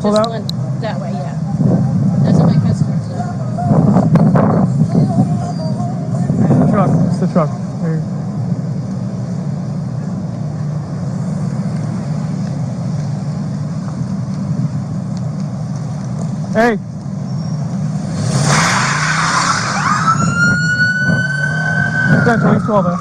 pulled out? One that way, yeah. That's what my customer said. The truck. It's the truck. There. Hey. Central, he's 12 there.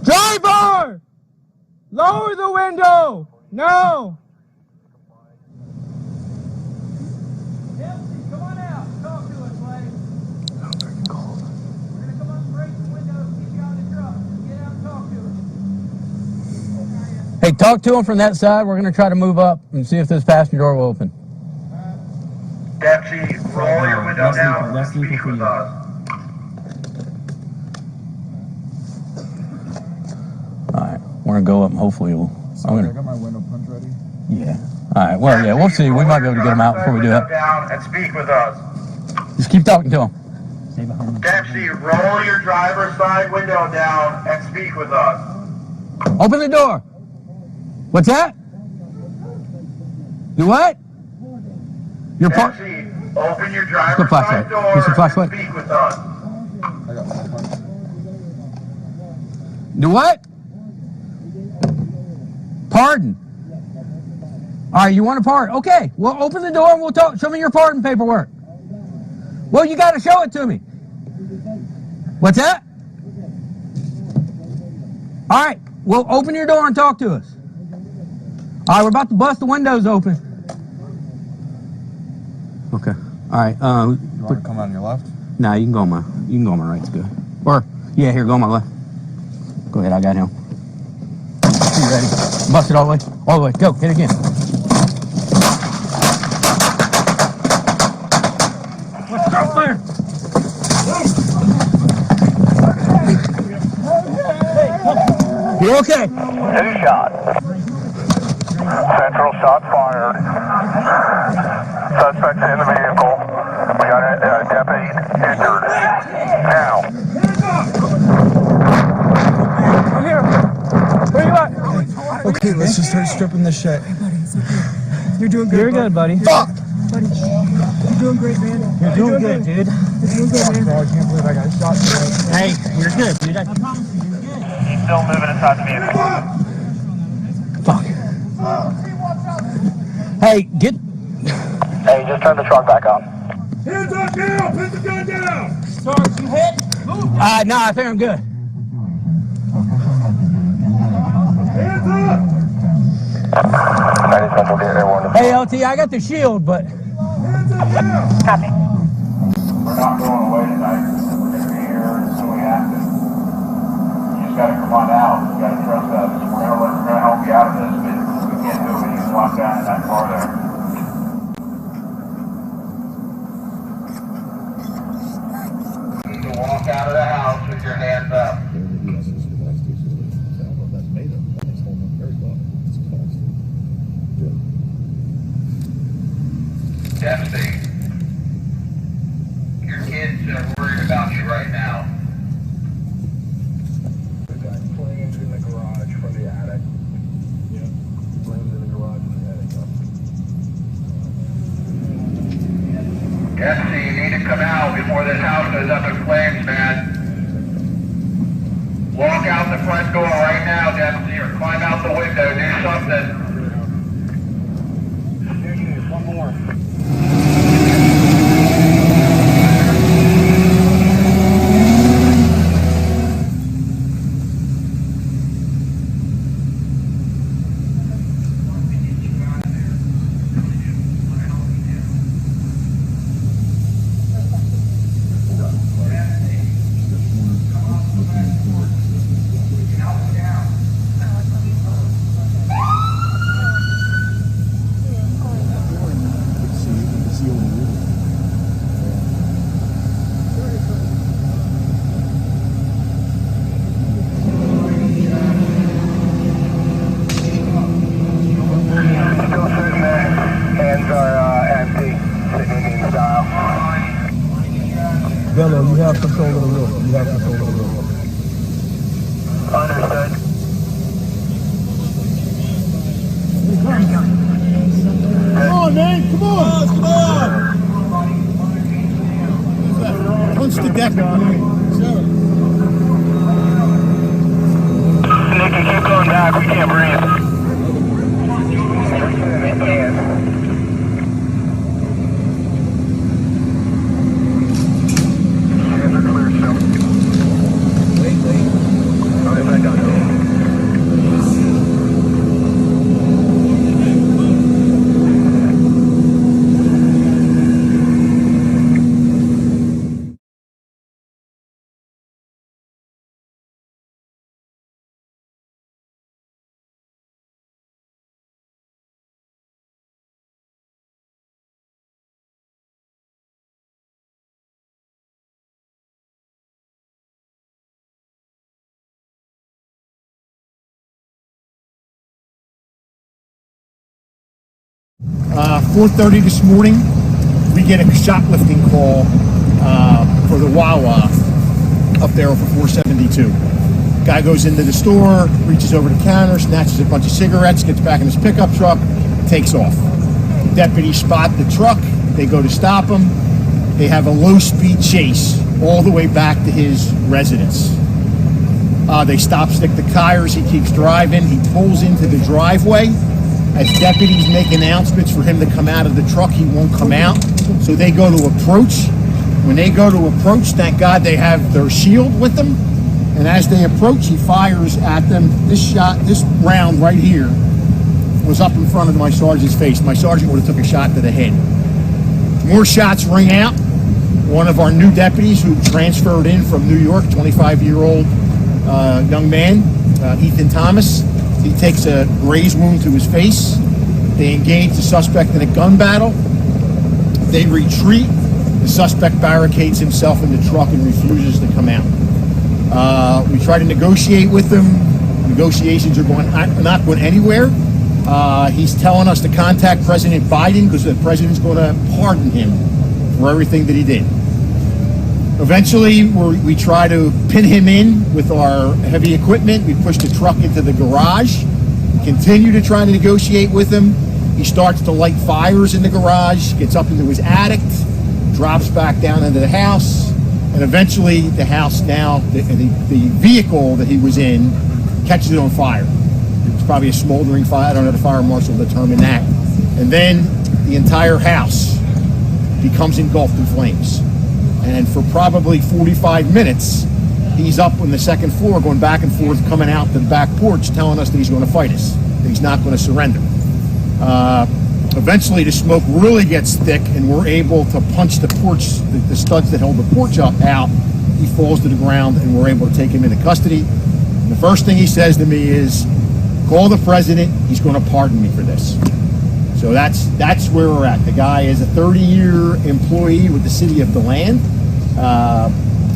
Driver! Lower the window! No! Come on out. Talk to us, lady. I'm freaking cold. We're going to come up and break the window, get you out of the truck. Get out and talk to us. Hey, talk to him from that side. We're going to try to move up and see if this passenger door will open. Deputy, roll your window down and speak with us. Alright, we're going to go up and hopefully we'll... Sorry, I got my window punch ready. Yeah. Alright, well, yeah, we'll see. We might be able to get him out before we do that. Down and speak with us. Just keep talking to him. Deputy, roll your driver's side window down and speak with us. Open the door. What's that? Do what? Your part. Deputy, open your driver's flashlight. side door Use the flashlight. and speak with us. I got my punch. Do what? Pardon. All right, you want a pardon? Okay, well, open the door and we'll talk. Show me your pardon paperwork. Well, you got to show it to me. What's that? All right, well, open your door and talk to us. All right, we're about to bust the windows open. Okay. All right. You want to come on your left? Nah, you can go on my right. It's good. Or yeah, here, go on my left. Go ahead, I got him. You ready? Bust it all the way. All the way. Go. Hit again. What's up there? You're okay. 2 shots. Central shot fired. Suspects in the vehicle. We got a deputy injured. Now. I'm here. Where you at? Okay, let's just start stripping this shit. You're doing good. You're good, buddy. Fuck! Buddy, you're doing great, man. You're doing good, dude. You're doing good, man. Bro, I can't believe I got shot today. Hey, you're good, dude. He's still moving inside the vehicle. Fuck. Hey, get. Hey, just turn the truck back on. Hands up now! Put the gun down! Sorry, you hit? No, I think I'm good. Hands up! Hey, LT, I got the shield, but. Hands up now! Copy. We're not going away tonight. We're going to be here until we have to. You just got to come on out. You got to trust us. We're going to help you out of this, but we can't do it. You can walk down in that car there. You walk out of the house with your hands up. Deputy, your kids are worried about you right now. Flames in the garage from the attic. Yeah. Flames in the garage from the attic. Deputy, you need to come out before this house goes up in flames, man. Walk out the front door right now, Deputy, or climb out the window, do something. One more. Bello, you have control of the room. You have control of the room. Understood. Come on, man. Come on. Come on. Punch the deck. Nikki, keep going back. We can't breathe. Uh, 4:30 this morning, we get a shoplifting call for the Wawa up there off of 472. Guy goes into the store, reaches over the counter, snatches a bunch of cigarettes, gets back in his pickup truck, takes off. Deputies spot the truck. They go to stop him. They have a low-speed chase all the way back to his residence. They stop, stick the tires. He keeps driving. He pulls into the driveway. As deputies make announcements for him to come out of the truck, he won't come out. So they go to approach. When they go to approach, thank God they have their shield with them. And as they approach, he fires at them. This round right here was up in front of my sergeant's face. My sergeant would have took a shot to the head. More shots ring out. One of our new deputies who transferred in from New York, 25-year-old young man, Ethan Thomas. He takes a graze wound to his face. They engage the suspect in a gun battle. They retreat. The suspect barricades himself in the truck and refuses to come out. We try to negotiate with them. Negotiations are not going anywhere. He's telling us to contact President Biden because the president's going to pardon him for everything that he did. Eventually, we try to pin him in with our heavy equipment. We push the truck into the garage, continue to try to negotiate with him. He starts to light fires in the garage, gets up into his attic, drops back down into the house, and eventually the house now, the vehicle that he was in, catches it on fire. It was probably a smoldering fire. I don't know, the fire marshal determined that. And then the entire house becomes engulfed in flames. And for probably 45 minutes, he's up on the second floor going back and forth, coming out to the back porch, telling us that he's going to fight us, that he's not going to surrender. Eventually, the smoke really gets thick, and we're able to punch the porch, the studs that hold the porch up out. He falls to the ground, and we're able to take him into custody. And the first thing he says to me is, call the president, he's going to pardon me for this. So that's where we're at. The guy is a 30-year employee with the city of DeLand.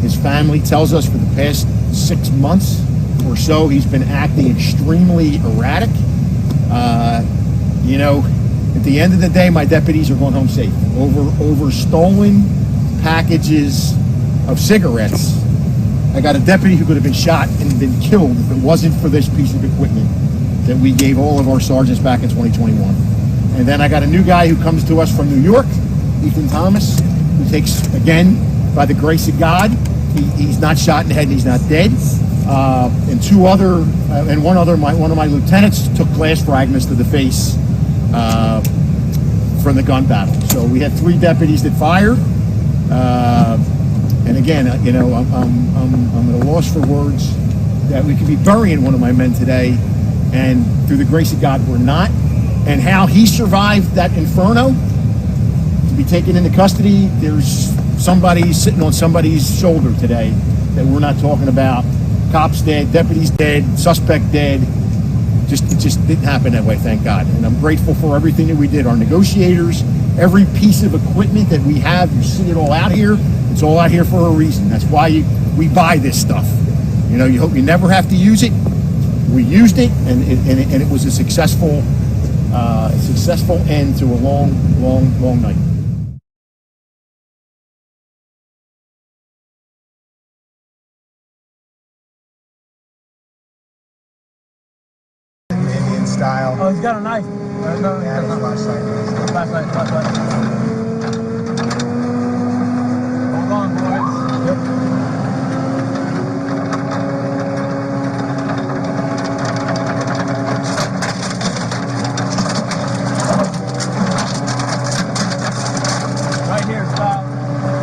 His family tells us for the past 6 months or so he's been acting extremely erratic. At the end of the day, my deputies are going home safe. Over stolen packages of cigarettes. I got a deputy who could have been shot and been killed if it wasn't for this piece of equipment that we gave all of our sergeants back in 2021. And then I got a new guy who comes to us from New York, Ethan Thomas, who takes, again, by the grace of God, he's not shot in the head and he's not dead. And one of my lieutenants took glass fragments to the face from the gun battle. So we had 3 deputies that fired. And again, I'm at a loss for words that we could be burying one of my men today, and through the grace of God, we're not. And how he survived that inferno, to be taken into custody, there's somebody sitting on somebody's shoulder today that we're not talking about. Cops dead, deputies dead, suspect dead. It just didn't happen that way, thank God. And I'm grateful for everything that we did. Our negotiators, every piece of equipment that we have, you see it all out here. It's all out here for a reason. That's why we buy this stuff. You hope you never have to use it. We used it, and it was a successful end to a long night. style. Oh, he's got a knife. No, Yeah, his flashlight. Flashlight. Hold on, boys. Yep. Right here, stop.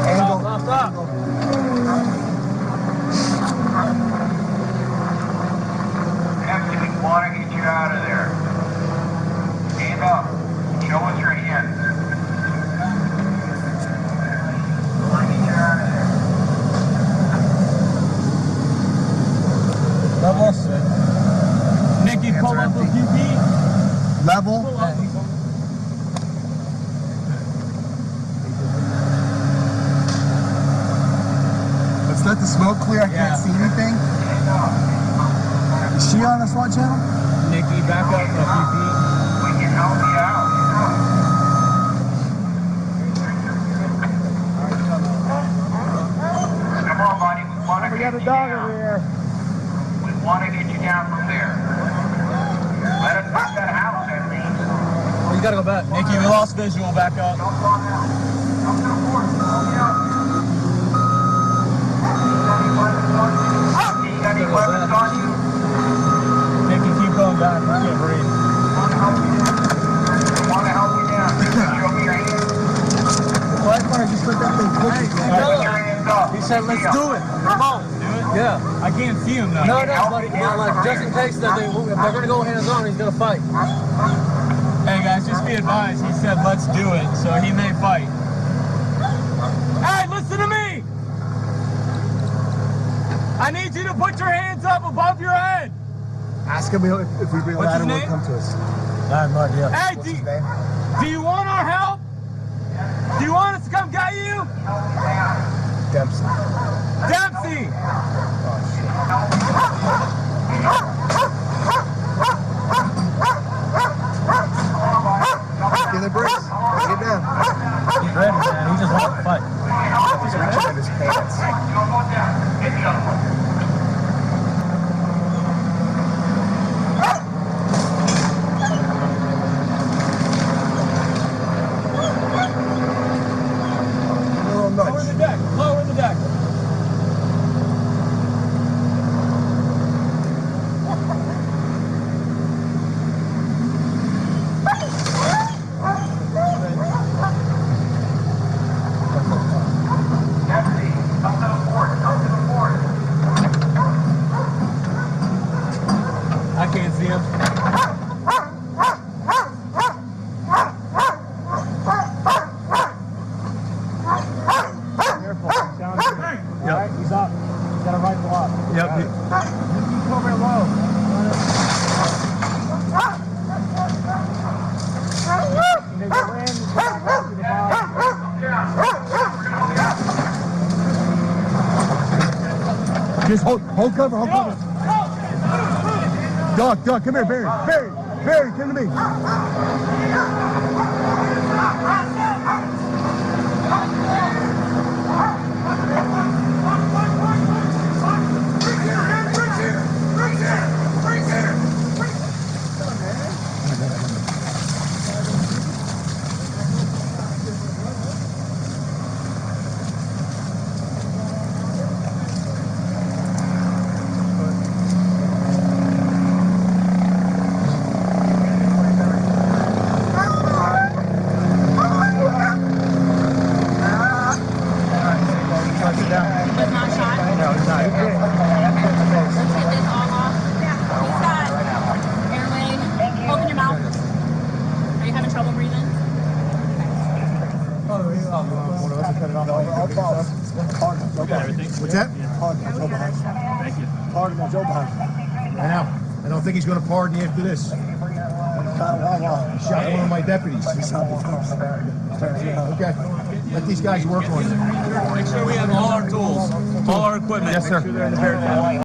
Angle. Stop. Deputy, we want to get you out of there. Stand up. Show us your hands. We want to get you out of there. Level. Nikki, pull up a few feet. Level. Let's let the smoke clear. I can't see anything. Is she on the SWAT channel? Nikki, back up a few feet. We can help you out. Come on, buddy. We want to get you down. here. We want to get you down from there. Let us touch that house at least. You gotta go back. Nikki, we lost visual. Back up. Jump on out. Come to the fort. You got any weapons on you? Nikki, keep going back. I can't breathe. Want to help you down. Show me your hands. Why can't I just let that thing push it? Put your hands up. He said, let's do it. Come on. Do it? Yeah. I can't see him though. No, buddy. Not like, just in case that if they're going to go hands on, he's going to fight. Hey guys, just be advised. He said, let's do it. So he may fight. Hey, listen to me. I need you to put your hands up above your head. Ask him if we bring a What's ladder, his will name? come to us. Hey, What's his name? do you want our help? Do you want us to come get you? Dempsey. Dempsey! Get the bricks. Get down. He's ready, man. He just wants to fight. He's reaching in his pants. Jump on down. Get up. Lower the deck. Lower the deck. Deputy, come to the fort. Come to the fort. I can't see him. Yep. He's up. He's got a rifle up. Yep. You keep covering low. And they go in, you back up to the bottom. Just hold cover, hold cover. Doc, come here, Barry, come to me. But not shot. Let's get this all off. Airway. Open your mouth. Are you having trouble breathing? What's that? I know. I don't think he's going to pardon you after this. He shot one of my deputies. Okay. Let these guys work on it. Make sure we have all our tools, all our equipment. Yes, sir. Make sure they're in the barricade.